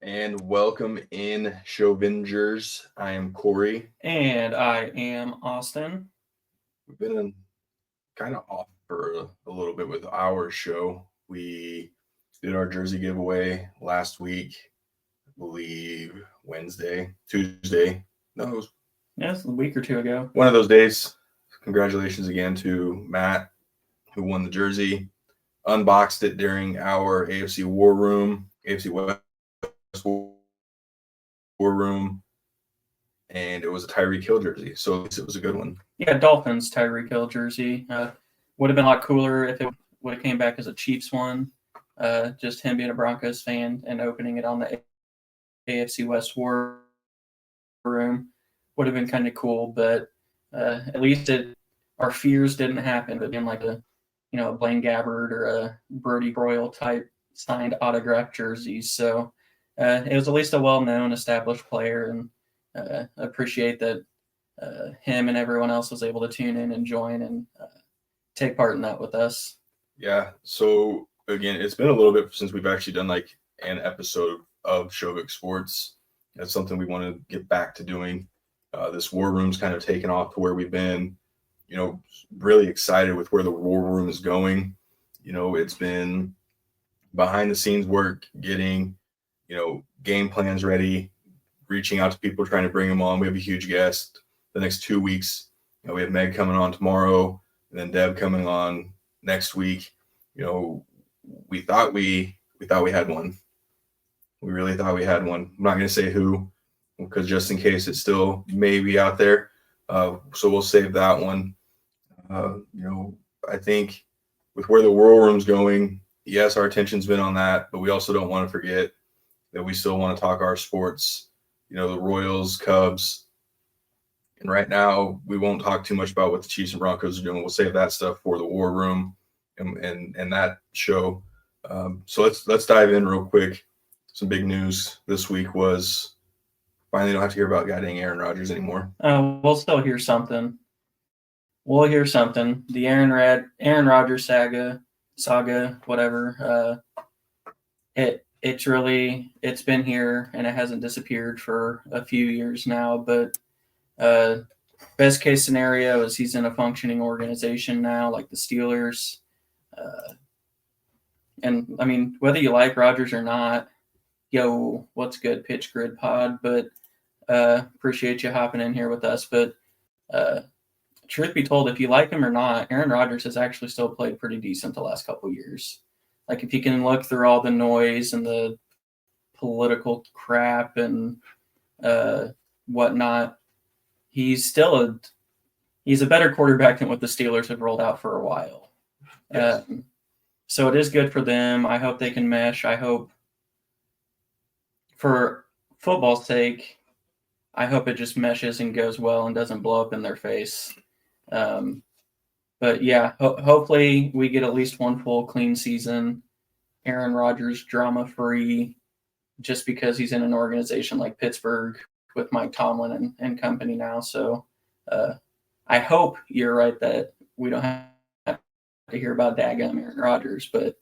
And welcome in, Shovingers. I am Corey. And I am Austin. We've been kind of off for a little bit with our show. We did our jersey giveaway last week, I believe Tuesday. No, it was Yeah, it's a week or two ago. one of those days. Congratulations again to Matt, who won the jersey. Unboxed it during our AFC War Room, AFC West War Room, and it was a Tyreek Hill jersey, so at least it was a good one. Yeah, Dolphins Tyreek Hill jersey. Would have been a lot cooler if it would have came back as a Chiefs one. Just him being a Broncos fan and opening it on the AFC West War Room would have been kind of cool, but at least our fears didn't happen. But being like a Blaine Gabbert or a Brody Broyle type signed autograph jerseys, so it was at least a well-known, established player, and appreciate that him and everyone else was able to tune in and join and take part in that with us. Yeah. So again, it's been a little bit since we've actually done like an episode of Shovick Sports. That's something we want to get back to doing. This War Room's kind of taken off to where we've been, really excited with where the War Room is going. It's been behind the scenes work, getting, game plans ready, reaching out to people, trying to bring them on. We have a huge guest the next 2 weeks. We have Meg coming on tomorrow, and then Deb coming on next week. We thought we had one. We really thought we had one. I'm not going to say who, because just in case it's still maybe out there. So we'll save that one. I think with where the War Room's going, yes, our attention's been on that, but we also don't want to forget that we still want to talk our sports, the Royals, Cubs. And right now, we won't talk too much about what the Chiefs and Broncos are doing. We'll save that stuff for the War Room and that show. So let's dive in real quick. Some big news this week was finally don't have to hear about goddamn Aaron Rodgers anymore. We'll still hear something. We'll hear something. The Aaron Rodgers saga, whatever. It's been here and it hasn't disappeared for a few years now. But best case scenario is he's in a functioning organization now, like the Steelers. And I mean, whether you like Rodgers or not, what's good, Pitch Grid Pod? But appreciate you hopping in here with us. But truth be told, if you like him or not, Aaron Rodgers has actually still played pretty decent the last couple of years. Like if you can look through all the noise and the political crap and whatnot, he's a better quarterback than what the Steelers have rolled out for a while. Yes. So it is good for them. I hope they can mesh. I hope, for football's sake, I hope it just meshes and goes well and doesn't blow up in their face. But yeah, hopefully we get at least one full clean season. Aaron Rodgers drama-free, just because he's in an organization like Pittsburgh with Mike Tomlin and company now. So I hope you're right that we don't have to hear about daggum Aaron Rodgers, but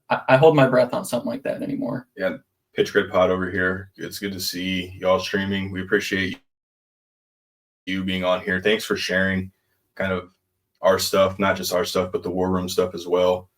I hold my breath on something like that anymore. Yeah, Pitch Grid Pod over here. It's good to see y'all streaming. We appreciate you being on here. Thanks for sharing kind of our stuff, not just our stuff, but the War Room stuff as well.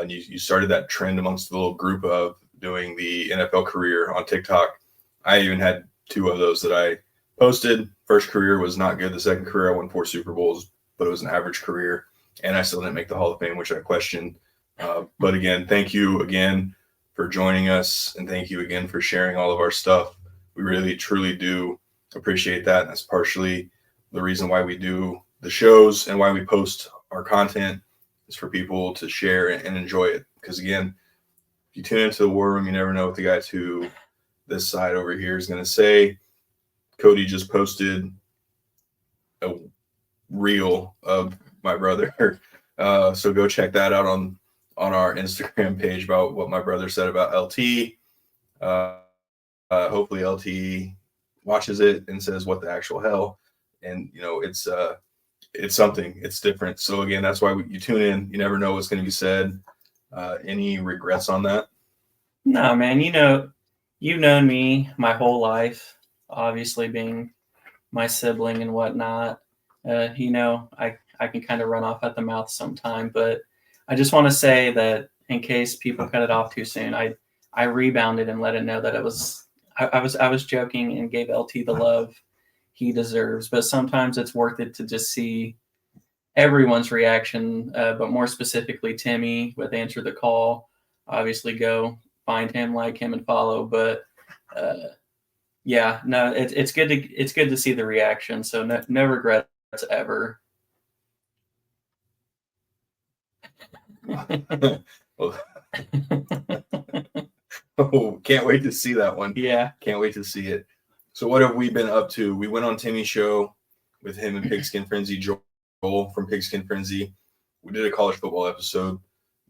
You started that trend amongst the little group of doing the NFL career on TikTok. I even had 2 of those that I posted. First career was not good. The second career, I won 4 Super Bowls, but it was an average career. And I still didn't make the Hall of Fame, which I questioned. But again, thank you again for joining us. And thank you again for sharing all of our stuff. We really, truly do appreciate that. And that's partially the reason why we do the shows and why we post our content, is for people to share and enjoy it. Because again, if you tune into the War Room, you never know what the guy to this side over here is going to say. Cody just posted a reel of my brother. So go check that out on our Instagram page about what my brother said about LT. Hopefully LT watches it and says, what the actual hell? And, it's something. It's different. So, again, that's why you tune in. You never know what's going to be said. Any regrets on that? No, man. you've known me my whole life, obviously being my sibling and whatnot. I can kind of run off at the mouth sometime, but I just want to say that in case people cut it off too soon, I rebounded and let it know that I was joking and gave LT the love he deserves. But sometimes it's worth it to just see everyone's reaction, but more specifically Timmy with Answer the Call. Obviously, go find him, like him, and follow. But yeah, no, it's good to see the reaction. So no regrets ever. Well, oh, can't wait to see that one. Yeah, can't wait to see it. So what have we been up to? We went on Timmy's show with him and Pigskin Frenzy, Joel from Pigskin Frenzy. We did a college football episode.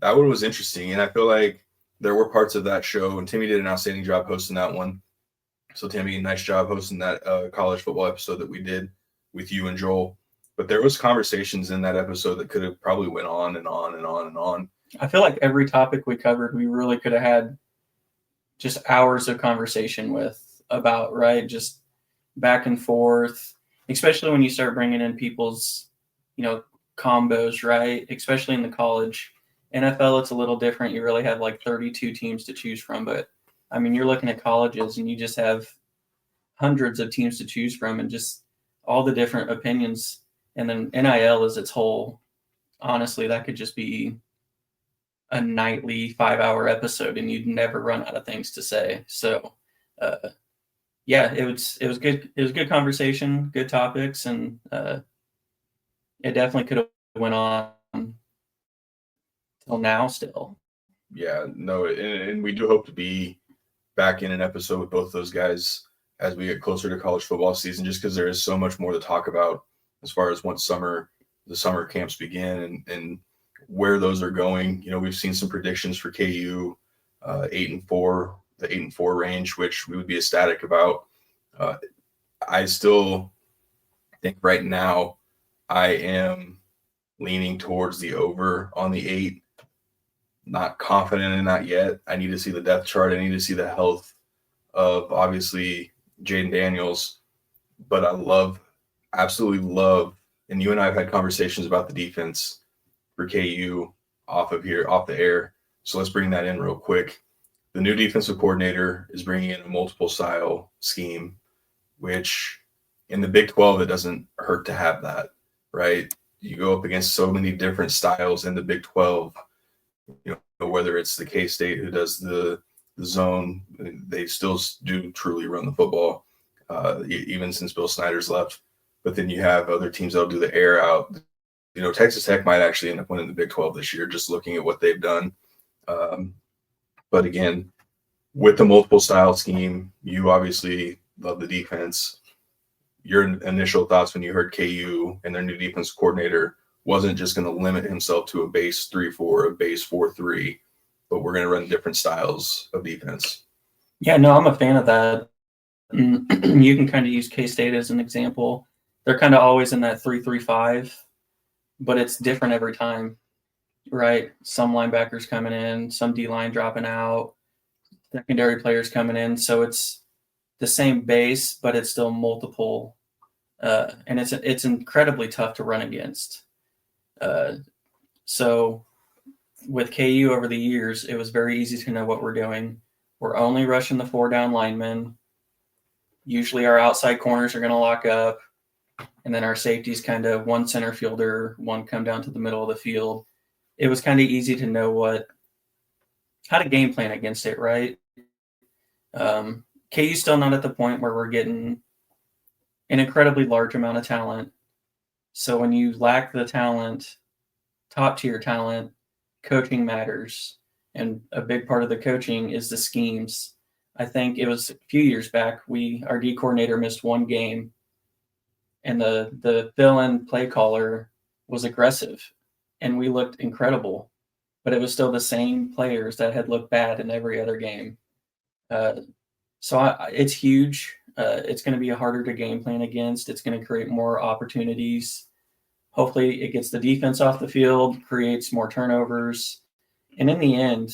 That one was interesting, and I feel like there were parts of that show, and Timmy did an outstanding job hosting that one. So Timmy, nice job hosting that college football episode that we did with you and Joel. But there was conversations in that episode that could have probably went on and on and on and on. I feel like every topic we covered, we really could have had just hours of conversation about, right? Just back and forth, especially when you start bringing in people's, combos, right? Especially in the college. NFL, it's a little different. You really have like 32 teams to choose from, but I mean, you're looking at colleges and you just have hundreds of teams to choose from and just all the different opinions. And then NIL is its whole, honestly, that could just be a nightly 5-hour episode and you'd never run out of things to say. So, yeah, it was good. It was a good conversation, good topics, and it definitely could have went on till now still. Yeah, no, and we do hope to be back in an episode with both those guys as we get closer to college football season, just because there is so much more to talk about as far as once the summer camps begin and where those are going. We've seen some predictions for KU, 8-4, the 8-4 range, which we would be ecstatic about. I still think right now I am leaning towards the over on the 8. Not confident in that yet. I need to see the depth chart. I need to see the health of obviously Jaden Daniels, but I absolutely love, and you and I have had conversations about the defense for KU off the air. So let's bring that in real quick. The new defensive coordinator is bringing in a multiple style scheme, which in the Big 12, it doesn't hurt to have that, right? You go up against so many different styles in the Big 12, whether it's the K-State who does the zone, they still do truly run the football, even since Bill Snyder's left. But then you have other teams that'll do the air out. Texas Tech might actually end up winning the Big 12 this year, just looking at what they've done. But again, with the multiple style scheme, you obviously love the defense. Your initial thoughts when you heard KU and their new defense coordinator wasn't just going to limit himself to a base 3-4, a base 4-3, but we're going to run different styles of defense. Yeah, no, I'm a fan of that. You can kind of use K-State as an example. They're kind of always in that 3-3-5, but it's different every time, right? Some linebackers coming in, some D-line dropping out, secondary players coming in. So it's the same base, but it's still multiple, and it's incredibly tough to run against. So with KU over the years, it was very easy to know what we're doing. We're only rushing the 4 down linemen. Usually our outside corners are going to lock up, and then our safeties kind of one center fielder, one come down to the middle of the field. It was kind of easy to know how to game plan against it, right? KU's still not at the point where we're getting an incredibly large amount of talent. So when you lack the talent, top tier talent, coaching matters. And a big part of the coaching is the schemes. I think it was a few years back, our D coordinator missed one game, and the fill-in play caller was aggressive, and we looked incredible, but it was still the same players that had looked bad in every other game. So it's huge. It's going to be harder to game plan against. It's going to create more opportunities. Hopefully it gets the defense off the field, creates more turnovers. And in the end,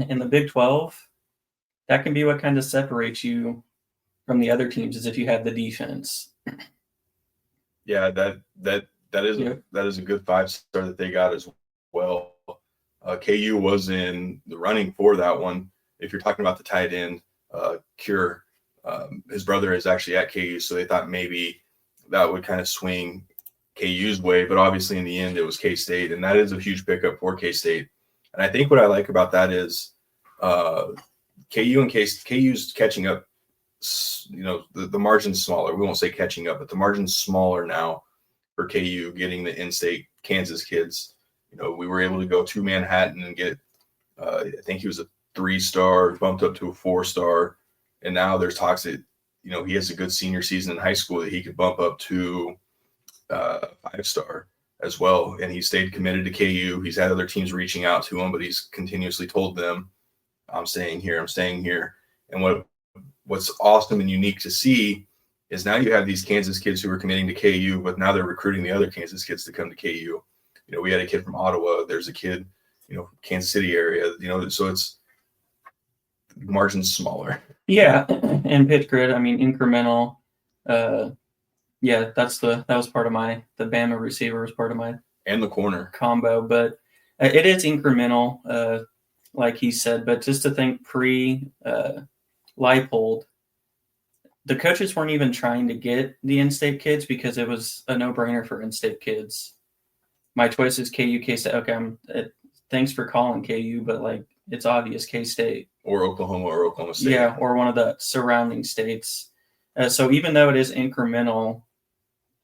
in the Big 12, that can be what kind of separates you from the other teams, is if you have the defense. Yeah, that is a good 5-star that they got as well. KU was in the running for that one. If you're talking about the tight end, Cure, his brother is actually at KU, so they thought maybe that would kind of swing KU's way, but obviously in the end it was K-State, and that is a huge pickup for K-State. And I think what I like about that is KU and KU's catching up. The margin's smaller. We won't say catching up, but the margin's smaller now for KU getting the in-state Kansas kids. We were able to go to Manhattan and get, I think he was a 3-star, bumped up to a 4-star. And now there's talks that, he has a good senior season in high school that he could bump up to 5-star as well. And he stayed committed to KU. He's had other teams reaching out to him, but he's continuously told them, I'm staying here. And what's awesome and unique to see is now you have these Kansas kids who are committing to KU, but now they're recruiting the other Kansas kids to come to KU. We had a kid from Ottawa. There's a kid, Kansas City area, so it's margin's smaller. Yeah. And pitch grid, incremental. Yeah, that was part of the Bama receiver was part of my and the corner combo, but it is incremental, like he said. But just to think Leipold, the coaches weren't even trying to get the in-state kids because it was a no-brainer for in-state kids. My choice is KU, K-State. Okay, thanks for calling KU, but it's obvious K-State or Oklahoma State. Yeah, or one of the surrounding states. So even though it is incremental,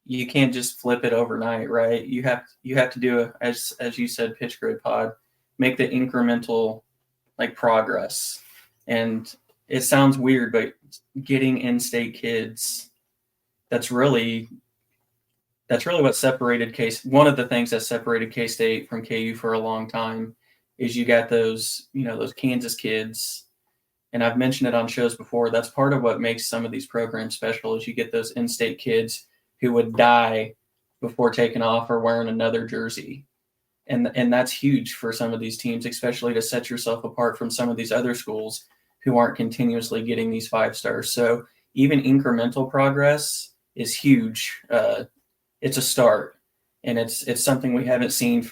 you can't just flip it overnight, right? You have to do as you said, pitch grid pod, make the incremental progress. And it sounds weird, but getting in-state kids, that's really what separated one of the things that separated K-State from KU for a long time is you got those Kansas kids. And I've mentioned it on shows before. That's part of what makes some of these programs special is you get those in-state kids who would die before taking off or wearing another jersey. And that's huge for some of these teams, especially to set yourself apart from some of these other schools who aren't continuously getting these 5-stars. So even incremental progress is huge. It's a start, and it's something we haven't seen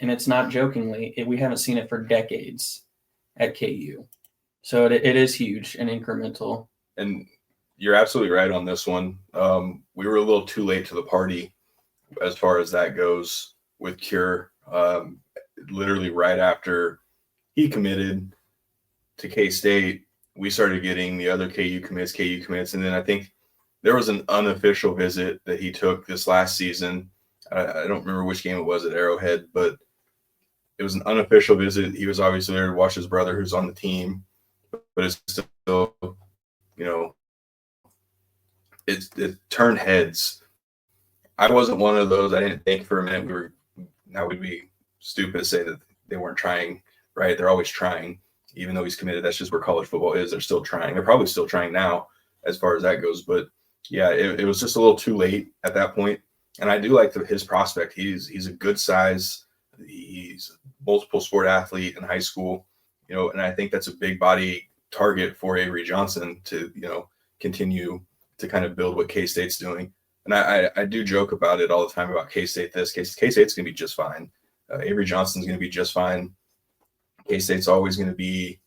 and it's not jokingly, we haven't seen it for decades at KU. So it is huge and incremental. And you're absolutely right on this one. We were a little too late to the party as far as that goes with Cure. Literally right after he committed to K-State, we started getting the other KU commits. And then I think there was an unofficial visit that he took this last season. I don't remember which game it was at Arrowhead, but it was an unofficial visit. He was obviously there to watch his brother who's on the team, but it's still, it turned heads. I wasn't one of those. I didn't think for a minute we'd be stupid to say that they weren't trying, right? They're always trying, even though he's committed. That's just where college football is. They're still trying. They're probably still trying now as far as that goes. But yeah, it was just a little too late at that point. And I do like his prospect. He's a good size. He's a multiple sport athlete in high school, and I think that's a big body target for Avery Johnson to, continue to kind of build what K-State's doing. And I do joke about it all the time about K-State. K-State's going to be just fine. Avery Johnson's going to be just fine. K-State's always going to be,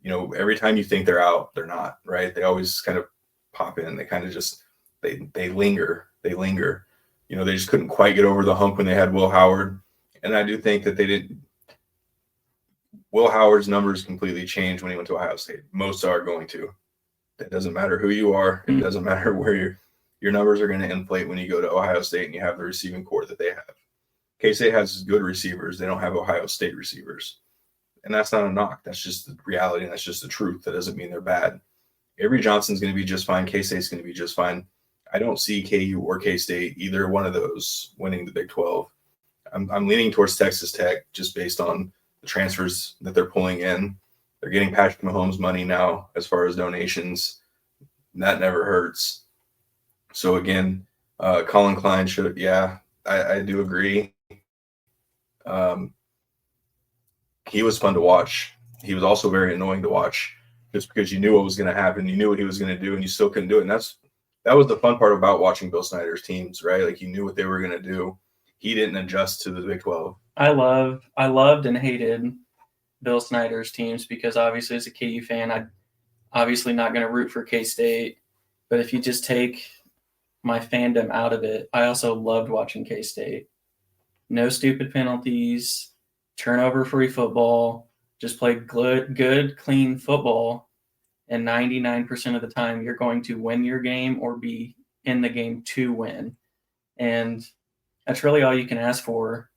every time you think they're out, they're not, right? They always kind of pop in. They kind of just, they linger. They just couldn't quite get over the hump when they had Will Howard. And I do think that Will Howard's numbers completely changed when he went to Ohio State. Most are going to. It doesn't matter who you are. It doesn't matter where your numbers are going to inflate when you go to Ohio State and you have the receiving core that they have. K-State has good receivers. They don't have Ohio State receivers. And that's not a knock. That's just the reality, and that's just the truth. That doesn't mean they're bad. Avery Johnson's going to be just fine. K-State's going to be just fine. I don't see KU or K-State, either one of those, winning the Big 12. I'm leaning towards Texas Tech just based on the transfers that they're pulling in. They're getting Patrick Mahomes money now as far as donations. That never hurts. So again, Colin Klein should, I do agree. He was fun to watch. He was also very annoying to watch. just because you knew what was going to happen, you knew what he was going to do, and you still couldn't do it. And that was the fun part about watching Bill Snyder's teams, right? Like you knew what they were going to do. He didn't adjust to the Big 12. I loved and hated Bill Snyder's teams because obviously as a KU fan, I'm obviously not going to root for K-State. But if you just take my fandom out of it, I also loved watching K-State. No stupid penalties, turnover-free football, just play good, clean football. And 99% of the time, you're going to win your game or be in the game to win. And that's really all you can ask for.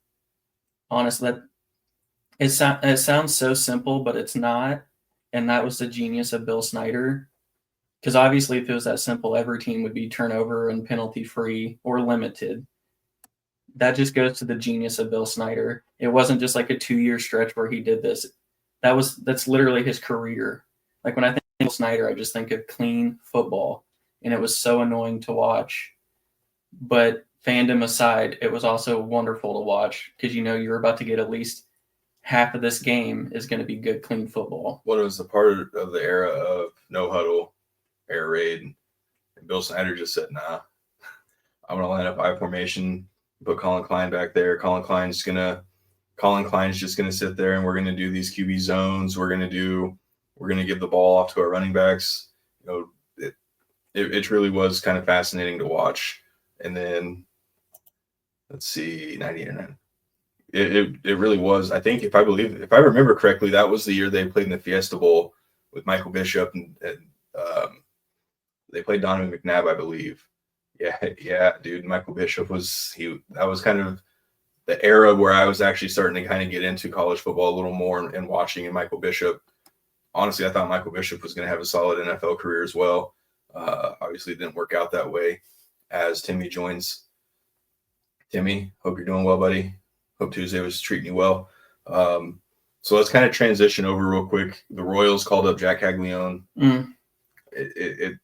Honestly, it sounds so simple, but it's not. And that was the genius of Bill Snyder. Because obviously, if it was that simple, every team would be turnover and penalty-free or limited. That just goes to the genius of Bill Snyder. It wasn't just like a 2-year stretch where he did this. That's literally his career. Like when I think of Bill Snyder, I just think of clean football. And it was so annoying to watch. But fandom aside, it was also wonderful to watch because you know you're about to get at least half of this game is going to be good, clean football. Well, it was the part of the era of no huddle, air raid, and Bill Snyder just said, "Nah, I'm going to line up I formation, put Colin Klein back there. Colin Klein's just going to sit there, and we're going to do these QB zones. We're going to give the ball off to our running backs. You know, it really was kind of fascinating to watch. And then let's see, 99. It really was. I think if I remember correctly, that was the year they played in the Fiesta Bowl with Michael Bishop and they played Donovan McNabb, I believe. Yeah, dude. Michael Bishop that was kind of the era where I was actually starting to kind of get into college football a little more and watching. And Michael Bishop, honestly, I thought Michael Bishop was going to have a solid NFL career as well. Obviously, it didn't work out that way as Timmy joins. Timmy, hope you're doing well, buddy. Hope Tuesday was treating you well. So let's kind of transition over real quick. The Royals called up Jack Caglione. It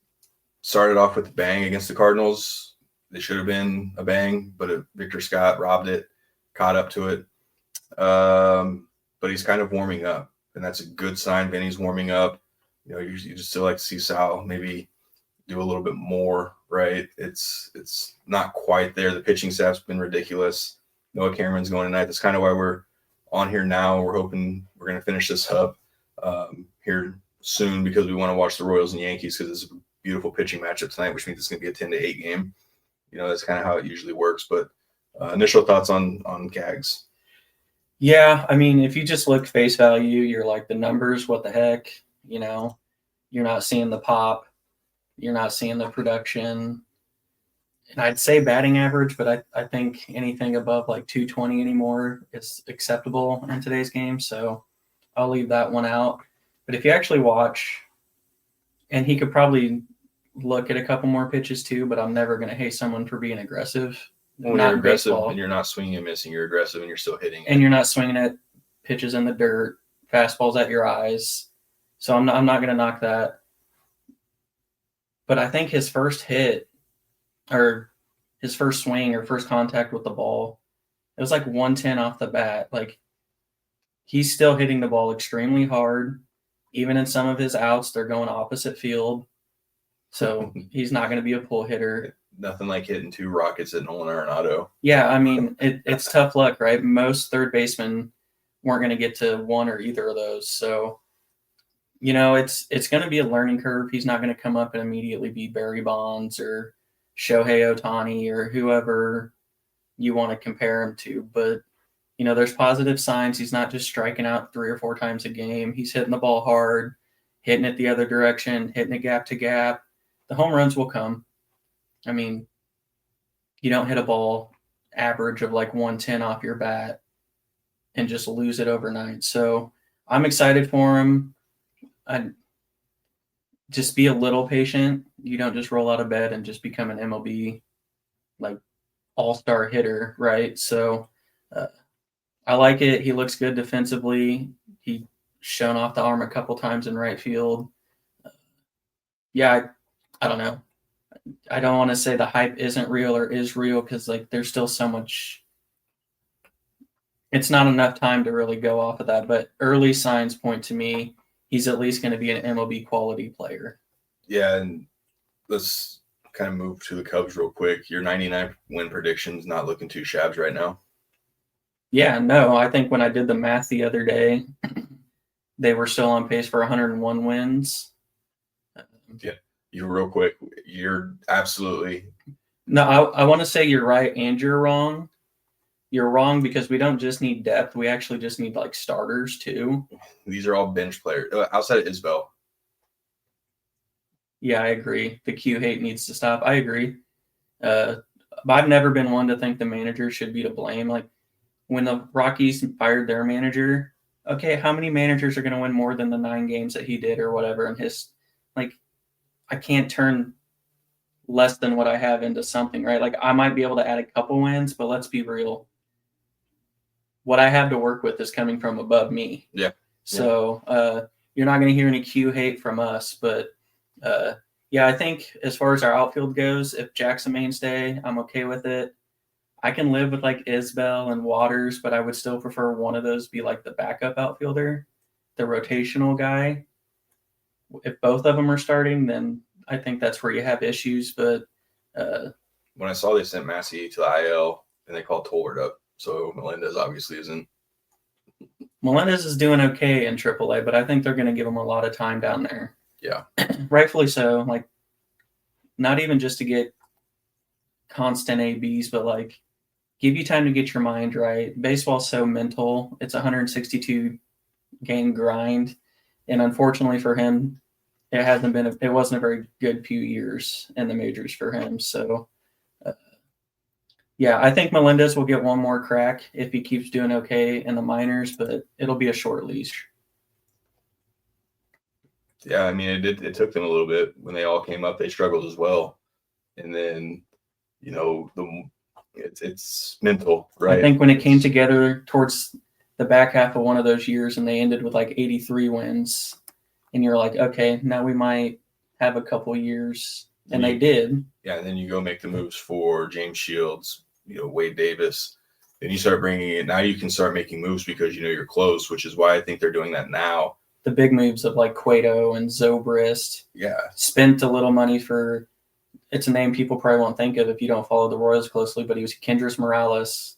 started off with a bang against the Cardinals. They should have been a bang, but Victor Scott robbed it, caught up to it. But he's kind of warming up, and that's a good sign. Vinny's warming up. You know, you just still like to see Sal maybe do a little bit more, right? It's not quite there. The pitching staff's been ridiculous. Noah Cameron's going tonight. That's kind of why we're on here now. We're hoping we're going to finish this up here soon because we want to watch the Royals and Yankees because it's a beautiful pitching matchup tonight, which means it's going to be a 10-8 game. You know, that's kind of how it usually works. But initial thoughts on Cags? Yeah, I mean, if you just look face value, you're like the numbers, what the heck? You know, you're not seeing the pop. You're not seeing the production. And I'd say batting average, but I think anything above like 220 anymore is acceptable in today's game. So I'll leave that one out. But if you actually watch, and he could probably look at a couple more pitches too, but I'm never going to hate someone for being aggressive. When you're aggressive and you're not swinging and missing, you're aggressive and you're still hitting. And you're not swinging at pitches in the dirt, fastballs at your eyes. So I'm not going to knock that. But I think his first hit or his first swing or first contact with the ball, it was like 110 off the bat. Like he's still hitting the ball extremely hard. Even in some of his outs, they're going opposite field. So he's not going to be a pull hitter. Nothing like hitting 2 rockets at Nolan Arenado. Yeah, I mean, it's tough luck, right? Most third basemen weren't going to get to one or either of those. So, you know, it's going to be a learning curve. He's not going to come up and immediately be Barry Bonds or Shohei Ohtani or whoever you want to compare him to. But, you know, there's positive signs. He's not just striking out 3 or 4 times a game. He's hitting the ball hard, hitting it the other direction, hitting it gap to gap. The home runs will come. I mean, you don't hit a ball average of like 110 off your bat and just lose it overnight. So I'm excited for him. I just be a little patient. You don't just roll out of bed and just become an MLB like all-star hitter, right? So I like it. He looks good defensively. He shown off the arm a couple times in right field. I don't know. I don't want to say the hype isn't real or is real because like there's still so much. It's not enough time to really go off of that, but early signs point to me he's at least going to be an MLB quality player. Yeah, and let's kind of move to the Cubs real quick. Your 99 win prediction's not looking too shabs right now. Yeah, no, I think when I did the math the other day, they were still on pace for 101 wins. Yeah, you're real quick. You're absolutely. No, I want to say you're right and you're wrong. You're wrong because we don't just need depth. We actually just need like starters too. These are all bench players outside of Isbell. Yeah, I agree. The Q hate needs to stop. I agree. But I've never been one to think the manager should be to blame. Like when the Rockies fired their manager, okay, how many managers are going to win more than the 9 games that he did or whatever? And I can't turn less than what I have into something, right? Like I might be able to add a couple wins, but let's be real. What I have to work with is coming from above me. Yeah. So you're not going to hear any Q hate from us, but I think as far as our outfield goes, if Jack's a mainstay, I'm okay with it. I can live with like Isbell and Waters, but I would still prefer one of those be like the backup outfielder, the rotational guy. If both of them are starting, then I think that's where you have issues. But when I saw they sent Massey to the IL and they called Tolbert up, so Melendez obviously isn't. Melendez is doing okay in AAA, but I think they're going to give him a lot of time down there. Yeah. Rightfully so. Like, not even just to get constant ABs, but like give you time to get your mind right. Baseball's so mental. It's a 162 game grind. And unfortunately for him, it wasn't a very good few years in the majors for him. So, I think Melendez will get one more crack if he keeps doing okay in the minors, but it'll be a short leash. Yeah, I mean, it took them a little bit. When they all came up, they struggled as well. And then, it's mental, right? I think when it came together towards the back half of one of those years and they ended with like 83 wins, and you're like, okay, now we might have a couple years. And they did. Yeah, and then you go make the moves for James Shields, Wade Davis. Then you start bringing it. Now you can start making moves because you're close, which is why I think they're doing that now. The big moves of like Cueto and Zobrist. Yeah. Spent a little money for – it's a name people probably won't think of if you don't follow the Royals closely, but he was Kendrys Morales.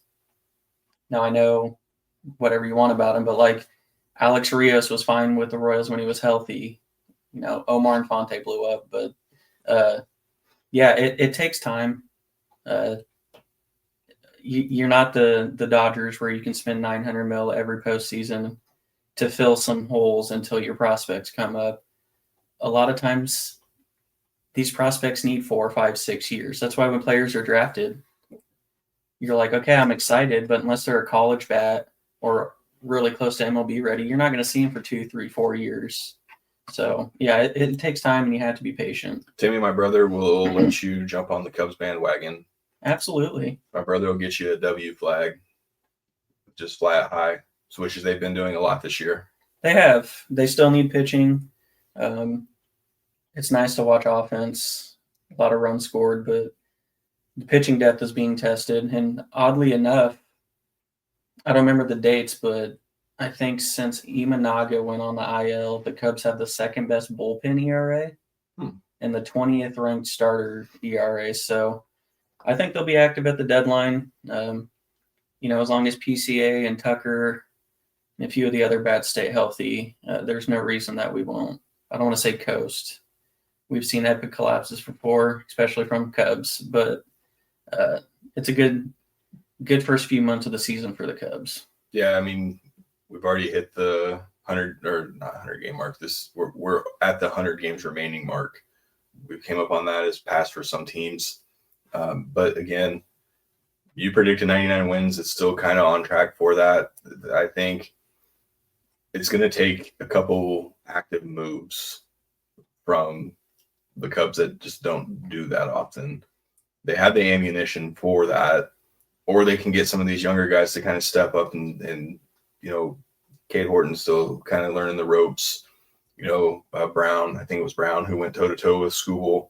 Now I know whatever you want about him, but like Alex Rios was fine with the Royals when he was healthy. Omar Infante blew up, but it takes time. You're not the Dodgers where you can spend $900 million every postseason to fill some holes until your prospects come up. A lot of times these prospects need 4, 5, 6 years. That's why when players are drafted, you're like, okay, I'm excited, but unless they're a college bat or really close to MLB ready, you're not going to see them for 2, 3, 4 years. So, it takes time and you have to be patient. Timmy, my brother, will let you jump on the Cubs bandwagon. Absolutely. My brother will get you a W flag. Just fly it high, which they've been doing a lot this year. They have. They still need pitching. It's nice to watch offense. A lot of runs scored, but the pitching depth is being tested. And oddly enough, I don't remember the dates, but I think since Imanaga went on the IL, the Cubs have the second best bullpen ERA and the 20th ranked starter ERA. So I think they'll be active at the deadline. As long as PCA and Tucker and a few of the other bats stay healthy, there's no reason that we won't. I don't want to say coast. We've seen epic collapses before, especially from Cubs, but it's a good first few months of the season for the Cubs. Yeah, I mean, we've already hit the 100 or not 100 game mark. We're at the 100 games remaining mark. We came up on that as past for some teams. But again, you predicted 99 wins. It's still kind of on track for that. I think it's going to take a couple active moves from the Cubs that just don't do that often. They have the ammunition for that, or they can get some of these younger guys to kind of step up and Cade Horton's still kind of learning the ropes. Brown, I think it was Brown who went toe-to-toe with Skubal,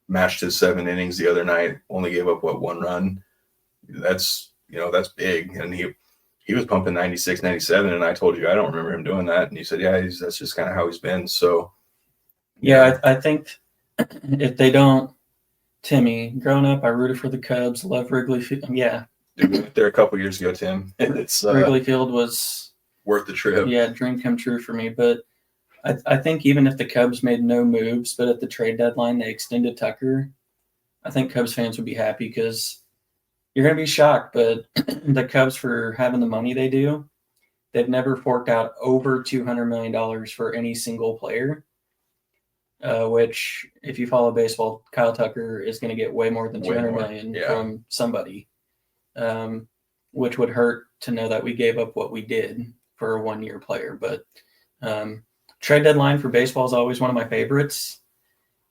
matched his 7 innings the other night, only gave up, 1 run. That's big. And he was pumping 96, 97, and I told you I don't remember him doing that. And you said, yeah, that's just kind of how he's been. So, yeah, I think if they don't, Timmy, growing up, I rooted for the Cubs, love Wrigley Field. Yeah. We went there a couple years ago, Tim, and it's Wrigley Field was worth the trip. Yeah, dream come true for me. But I think even if the Cubs made no moves, but at the trade deadline they extended Tucker, I think Cubs fans would be happy because you're going to be shocked. But the Cubs, for having the money they do, they've never forked out over $200 million for any single player. Which, if you follow baseball, Kyle Tucker is going to get way more than $200 million from somebody, which would hurt to know that we gave up what we did for a one-year player. But trade deadline for baseball is always one of my favorites.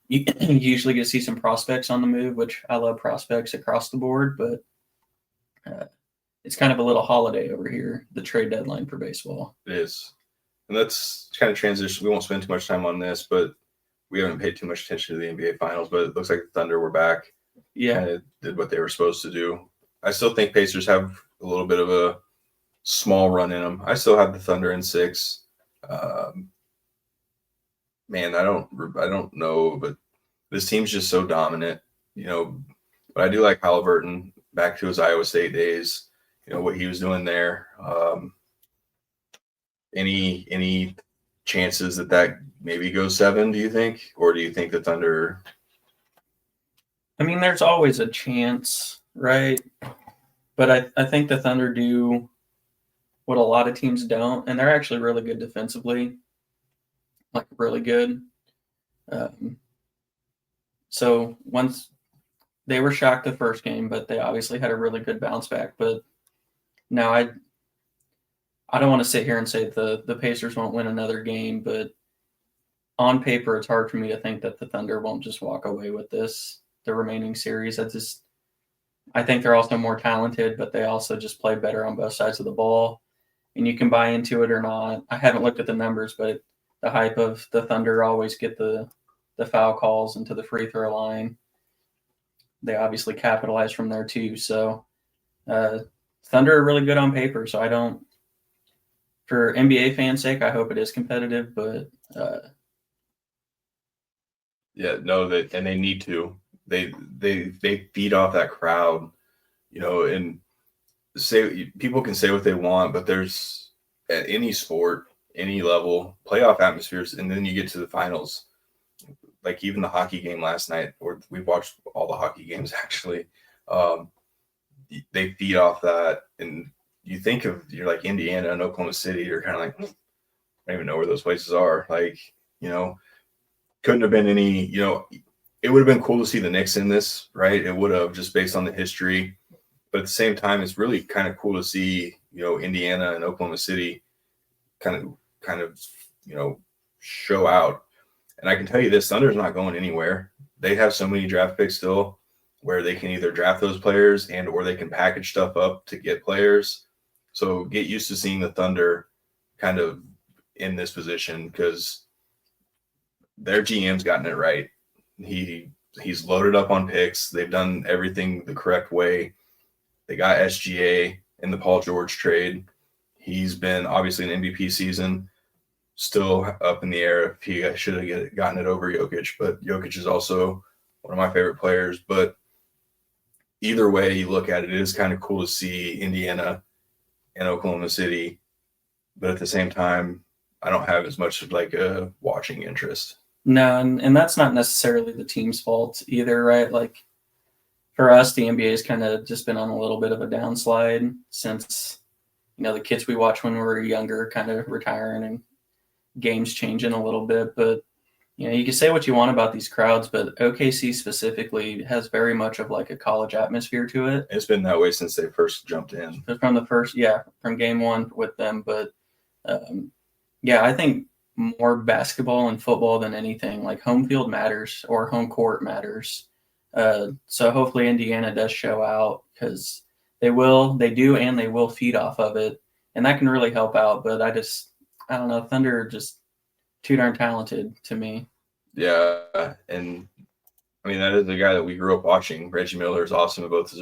You usually get to see some prospects on the move, which I love prospects across the board, but it's kind of a little holiday over here, the trade deadline for baseball. It is. And that's kind of transition. We won't spend too much time on this, but we haven't paid too much attention to the NBA Finals, but it looks like the Thunder were back. Yeah. Kind of did what they were supposed to do. I still think Pacers have a little bit of a small run in them. I still have the Thunder in 6. Man, I don't know, but this team's just so dominant, But I do like Halliburton back to his Iowa State days. What he was doing there. Any chances that maybe goes 7? Do you think, or do you think the Thunder? I mean, there's always a chance, right? But I think the Thunder do what a lot of teams don't, and they're actually really good defensively, like really good. So once they were shocked the first game, but they obviously had a really good bounce back. But no, I don't want to sit here and say the Pacers won't win another game, but on paper, it's hard for me to think that the Thunder won't just walk away with the remaining series. I think they're also more talented, but they also just play better on both sides of the ball. And you can buy into it or not. I haven't looked at the numbers, but the hype of the Thunder always get the foul calls into the free throw line. They obviously capitalize from there too. So Thunder are really good on paper. So I don't, for NBA fans' sake, I hope it is competitive, but and they need to. They feed off that crowd, and people can say what they want, but there's at any sport, any level, playoff atmospheres, and then you get to the finals. Like even the hockey game last night, or we've watched all the hockey games actually. They feed off that, and you think of you're like Indiana and Oklahoma City, you're kind of like, I don't even know where those places are. Like, couldn't have been any, it would have been cool to see the Knicks in this, right? It would have, just based on the history. But at the same time, it's really kind of cool to see, Indiana and Oklahoma City kind of, show out. And I can tell you this, Thunder's not going anywhere. They have so many draft picks still where they can either draft those players or they can package stuff up to get players. So get used to seeing the Thunder kind of in this position because their GM's gotten it right. He's loaded up on picks. They've done everything the correct way. They got SGA in the Paul George trade. He's been obviously an MVP season. Still up in the air if he should have gotten it over Jokic, but Jokic is also one of my favorite players. But either way you look at it, it is kind of cool to see Indiana and Oklahoma City. But at the same time, I don't have as much like a watching interest. No, and that's not necessarily the team's fault either, right? Like for us, the NBA has kind of just been on a little bit of a downslide since, the kids we watched when we were younger kind of retiring and games changing a little bit. But, you can say what you want about these crowds, but OKC specifically has very much of like a college atmosphere to it. It's been that way since they first jumped in. From game one with them. But, I think more basketball and football than anything, like home field matters or home court matters. So hopefully Indiana does show out because they do, and they will feed off of it. And that can really help out. But I don't know. Thunder are just too darn talented to me. Yeah. And I mean, that is the guy that we grew up watching. Reggie Miller is awesome at both his,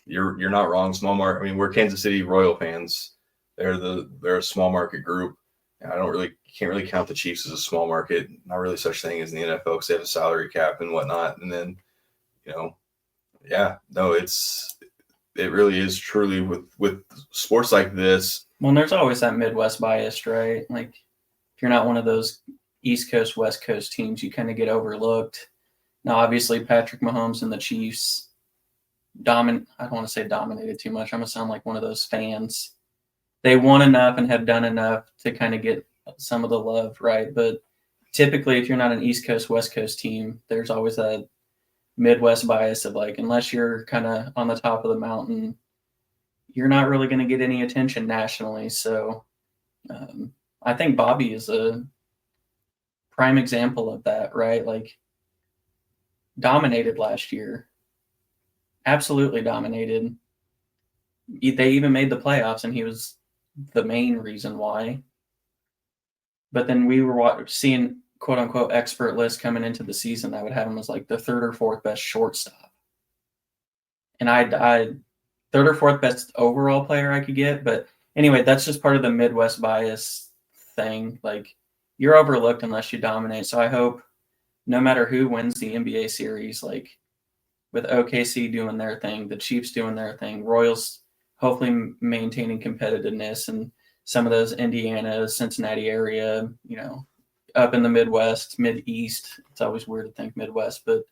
You're not wrong. Small market. I mean, we're Kansas City Royal fans. They're a small market group. Can't really count the Chiefs as a small market. Not really such thing as in the NFL because they have a salary cap and whatnot. And then, it really is truly with sports like this. Well, there's always that Midwest bias, right? Like if you're not one of those East Coast, West Coast teams, you kind of get overlooked. Now, obviously, Patrick Mahomes and the Chiefs I don't want to say dominated too much. I'm going to sound like one of those fans. They won enough and have done enough to kind of get some of the love, right? But typically, if you're not an East Coast, West Coast team, there's always that Midwest bias of like, unless you're kind of on the top of the mountain, you're not really going to get any attention nationally. So I think Bobby is a prime example of that, right? Like dominated last year. Absolutely dominated. They even made the playoffs, and he was the main reason why. But then we were seeing quote unquote expert list coming into the season that would have him as like the third or fourth best shortstop. And I third or fourth best overall player I could get. But anyway, that's just part of the Midwest bias thing. Like you're overlooked unless you dominate. So I hope no matter who wins the NBA series, like with OKC doing their thing, the Chiefs doing their thing, Royals hopefully maintaining competitiveness, and some of those Indiana, Cincinnati area, up in the Midwest, Mid-East. It's always weird to think Midwest, but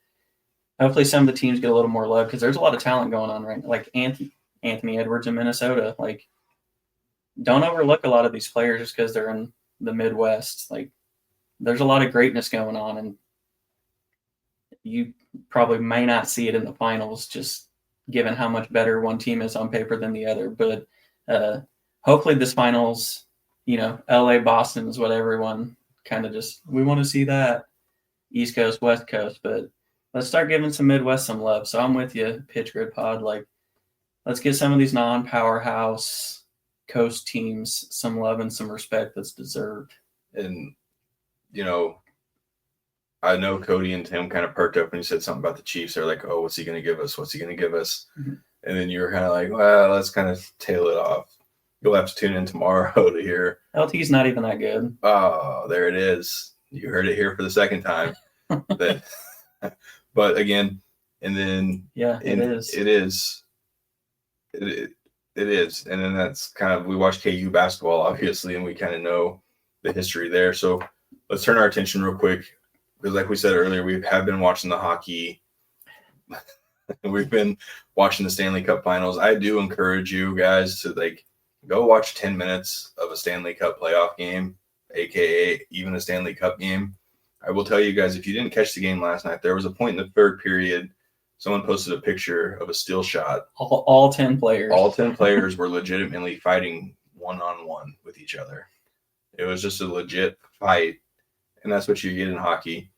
hopefully some of the teams get a little more love because there's a lot of talent going on right now. Like Anthony Edwards in Minnesota. Like, don't overlook a lot of these players just because they're in the Midwest. Like, there's a lot of greatness going on, and you probably may not see it in the finals just given how much better one team is on paper than the other. But hopefully this finals, LA, Boston is what everyone kind of we want to see that. East Coast, West Coast. But let's start giving some Midwest some love. So I'm with you, Pitch Grid Pod. Like, let's get some of these non-powerhouse coast teams some love and some respect that's deserved. And, I know Cody and Tim kind of perked up when you said something about the Chiefs. They're like, oh, what's he going to give us? What's he going to give us? Mm-hmm. And then you were kind of like, well, let's kind of tail it off. You'll have to tune in tomorrow to hear. LT's not even that good. Oh, there it is. You heard it here for the second time. But again, and then it is. It is. It is. And then that's kind of, we watch KU basketball, obviously, and we kind of know the history there. So let's turn our attention real quick. Because like we said earlier, we have been watching the hockey. We've been watching the Stanley Cup finals. I do encourage you guys to go watch 10 minutes of a Stanley Cup playoff game, aka even a Stanley Cup game. I will tell you guys, if you didn't catch the game last night, there was a point in the third period, someone posted a picture of a still shot. All 10 players. All 10 players were legitimately fighting one-on-one with each other. It was just a legit fight. And that's what you get in hockey.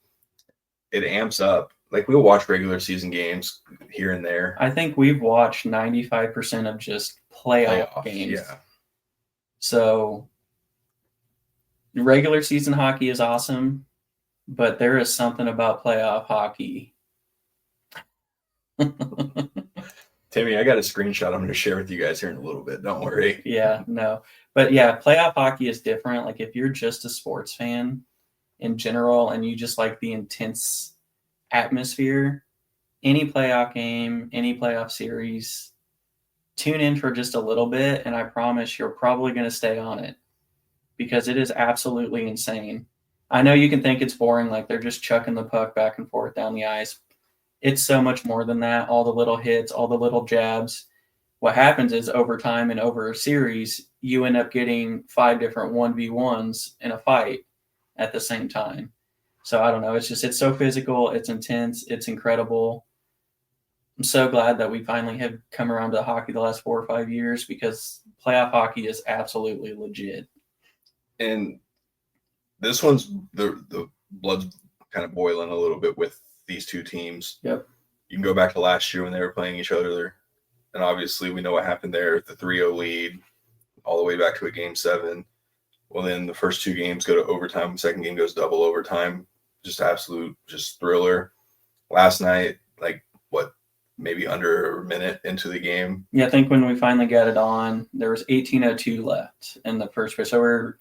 It amps up. Like, we'll watch regular season games here and there. I think we've watched 95% of just playoff games. Yeah. So regular season hockey is awesome, but there is something about playoff hockey. Timmy, I got a screenshot I'm going to share with you guys here in a little bit. Don't worry. Yeah, no. But yeah, playoff hockey is different. Like, if you're just a sports fan in general and you just like the intense atmosphere, any playoff game, any playoff series, tune in for just a little bit, and I promise you're probably going to stay on it because it is absolutely insane. I know you can think it's boring, like they're just chucking the puck back and forth down the ice. It's so much more than that. All the little hits, all the little jabs. What happens is over time and over a series, you end up getting 5 different 1v1s in a fight at the same time. So I don't know. It's so physical. It's intense. It's incredible. I'm so glad that we finally have come around to hockey the last 4 or 5 years because playoff hockey is absolutely legit. And this one's the blood's kind of boiling a little bit with these two teams. Yep. You can go back to last year when they were playing each other. And obviously we know what happened there, the 3-0 lead, all the way back to a Game 7. Well, then the first 2 games go to overtime. Second game goes double overtime. Just absolute, thriller. Last night, maybe under a minute into the game. Yeah, I think when we finally got it on, there was 18:02 left in the first period. So we're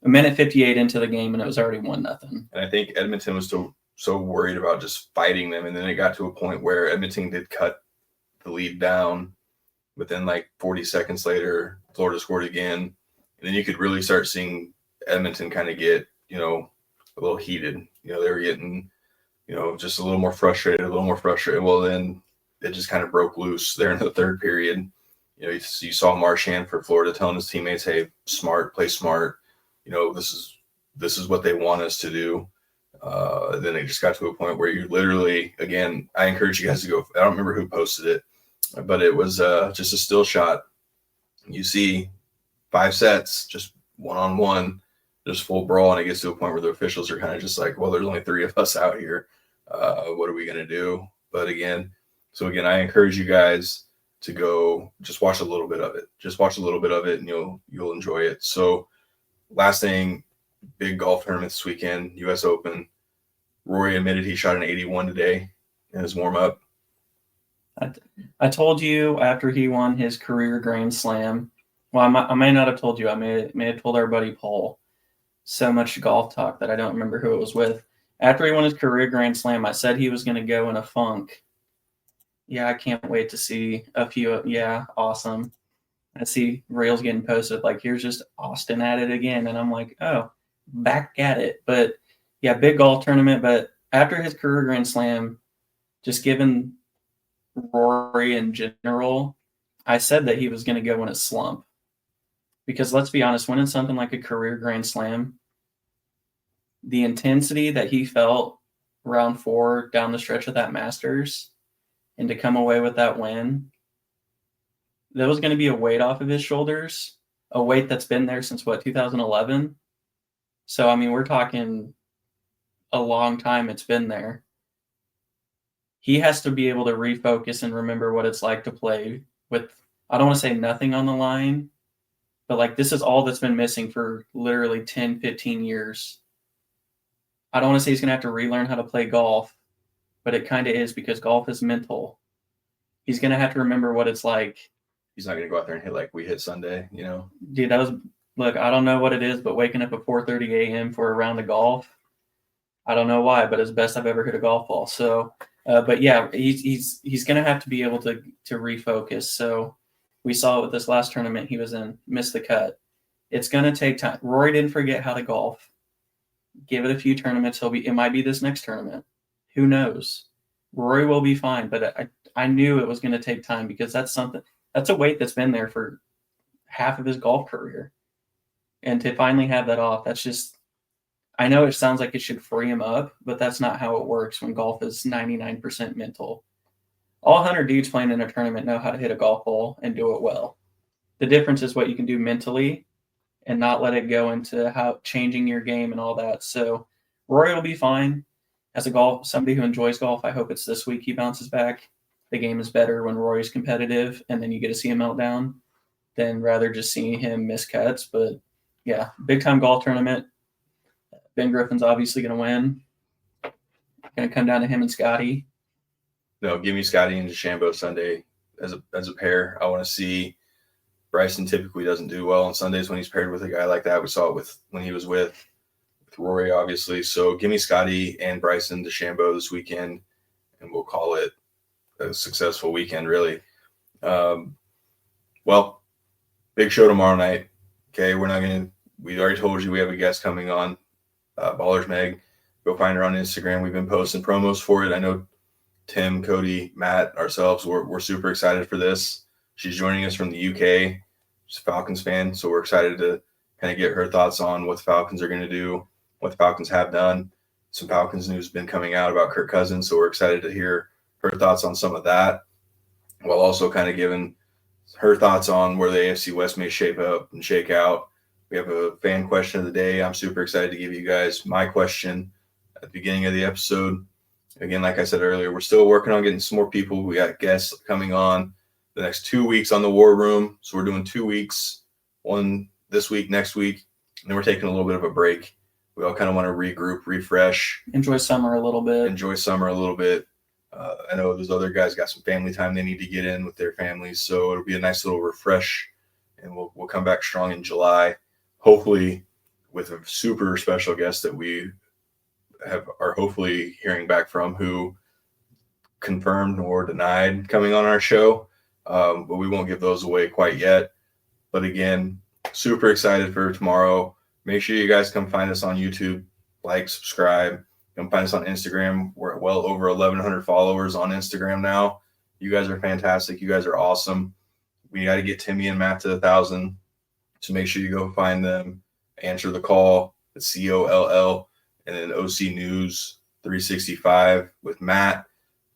a minute 58 into the game, and it was already 1-0. And I think Edmonton was still so worried about just fighting them, and then it got to a point where Edmonton did cut the lead down. But then, like 40 seconds later, Florida scored again, and then you could really start seeing Edmonton kind of get, a little heated. They were getting, just a little more frustrated. Well, then it just kind of broke loose there in the third period. You saw Marchand for Florida telling his teammates, "Hey, play smart. This is what they want us to do." Then it just got to a point where you literally, again, I encourage you guys to go. I don't remember who posted it, but it was just a still shot. You see 5 sets, just one-on-one, just full brawl, and it gets to a point where the officials are kind of just like, well, there's only 3 of us out here. What are we going to do? But again, I encourage you guys to go just watch a little bit of it. Just watch a little bit of it, and you'll enjoy it. So last thing, big golf tournament this weekend, U.S. Open. Rory admitted he shot an 81 today in his warm-up. I told you after he won his career Grand Slam. Well, I may not have told you. I may have told our buddy Paul. So much golf talk that I don't remember who it was with. After he won his career Grand Slam, I said he was going to go in a funk. Yeah, I can't wait to see a few. Yeah, awesome. I see reels getting posted like, here's just Austin at it again. And I'm like, oh, back at it. But yeah, big golf tournament. But after his career Grand Slam, just given Rory in general, I said that he was going to go in a slump. Because let's be honest, winning something like a career Grand Slam, the intensity that he felt round 4 down the stretch of that Masters, and to come away with that win, there was going to be a weight off of his shoulders, a weight that's been there since 2011. So, I mean, we're talking a long time it's been there. He has to be able to refocus and remember what it's like to play with, I don't want to say nothing on the line, but like this is all that's been missing for literally 10, 15 years. I don't want to say he's going to have to relearn how to play golf, but it kind of is because golf is mental. He's going to have to remember what it's like. He's not going to go out there and hit like we hit Sunday, Dude, look, I don't know what it is, but waking up at 4:30 a.m. for a round of golf, I don't know why, but it's the best I've ever hit a golf ball. So, but yeah, he's going to have to be able to refocus. So we saw it with this last tournament he was in, missed the cut. It's going to take time. Rory didn't forget how to golf. Give it a few tournaments. It might be this next tournament. Who knows? Rory will be fine, but I knew it was going to take time because that's a weight that's been there for half of his golf career. And to finally have that off, that's just, I know it sounds like it should free him up, but that's not how it works when golf is 99% mental. All 100 dudes playing in a tournament know how to hit a golf ball and do it well. The difference is what you can do mentally and not let it go into how changing your game and all that. So Rory will be fine. As somebody who enjoys golf, I hope it's this week he bounces back. The game is better when Rory's competitive and then you get to see a meltdown than rather just seeing him miss cuts. But yeah, big time golf tournament. Ben Griffin's obviously going to win. Going to come down to him and Scotty. No, give me Scotty and DeChambeau Sunday as a pair. I want to see. Bryson typically doesn't do well on Sundays when he's paired with a guy like that. We saw it when he was with Rory, obviously. So give me Scotty and Bryson DeChambeau this weekend, and we'll call it a successful weekend, really. Well, big show tomorrow night. Okay, we already told you we have a guest coming on, Ballers Meg. Go find her on Instagram. We've been posting promos for it. I know Tim, Cody, Matt, ourselves, we're super excited for this. She's joining us from the UK. She's a Falcons fan, so we're excited to kind of get her thoughts on what the Falcons are going to do, what the Falcons have done. Some Falcons news has been coming out about Kirk Cousins, so we're excited to hear her thoughts on some of that, while also kind of giving her thoughts on where the AFC West may shape up and shake out. We have a fan question of the day. I'm super excited to give you guys my question at the beginning of the episode. Again, like I said earlier, we're still working on getting some more people. We got guests coming on the next 2 weeks on the War Room. So we're doing 2 weeks, one this week, next week, and then we're taking a little bit of a break. We all kind of want to regroup, refresh. Enjoy summer a little bit. I know those other guys got some family time they need to get in with their families, so it'll be a nice little refresh, and we'll come back strong in July, hopefully with a super special guest that we are hopefully hearing back from, who confirmed or denied coming on our show, but we won't give those away quite yet. But again, super excited for tomorrow. Make sure you guys come find us on YouTube, like, subscribe. Come find us on Instagram. We're at well over 1,100 followers on Instagram now. You guys are fantastic. You guys are awesome. We got to get Timmy and Matt to 1,000. So make sure you go find them. Answer the call. It's COLL. And then OC News 365 with Matt.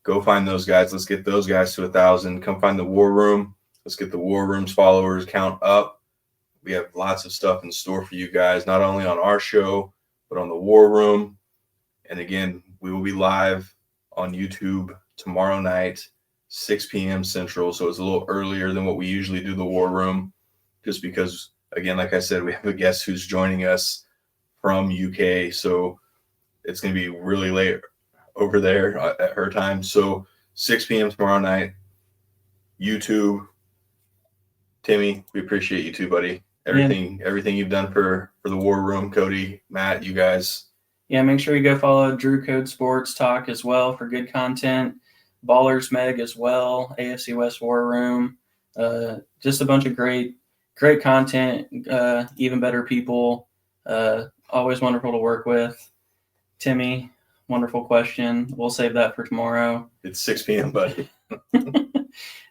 Go find those guys. Let's get those guys to 1,000. Come find the War Room. Let's get the War Room's followers count up. We have lots of stuff in store for you guys, not only on our show, but on the War Room. And again, we will be live on YouTube tomorrow night, 6 p.m. Central. So it's a little earlier than what we usually do the War Room, just because, again, like I said, we have a guest who's joining us from UK. So it's going to be really late over there at her time. So 6 p.m. tomorrow night, YouTube. Timmy, we appreciate you too, buddy. Everything you've done for the War Room, Cody, Matt, you guys. Yeah, make sure you go follow Drew Code Sports Talk as well for good content. Ballers Meg as well, AFC West War Room. Just a bunch of great content, even better people. Always wonderful to work with. Timmy, wonderful question. We'll save that for tomorrow. It's 6 p.m., buddy.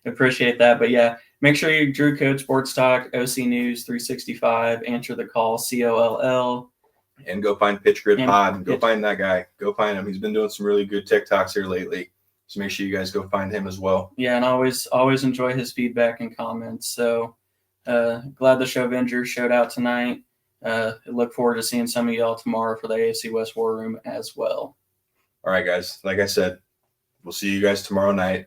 Appreciate that. But yeah, make sure you Drew Code Sports Talk, OC News 365, answer the call, COLL. And go find Pitch Grid Pod. Go find that guy. Go find him. He's been doing some really good TikToks here lately. So make sure you guys go find him as well. Yeah, and always enjoy his feedback and comments. So glad the Shovingers showed out tonight. Look forward to seeing some of y'all tomorrow for the AFC West War Room as well. All right, guys. Like I said, we'll see you guys tomorrow night.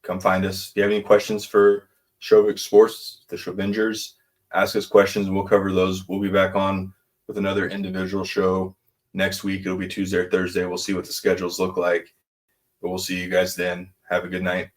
Come find us. If you have any questions for Shovick Sports, the Shovingers, ask us questions and we'll cover those. We'll be back on with another individual show next week. It'll be Tuesday or Thursday. We'll see what the schedules look like. But we'll see you guys then. Have a good night.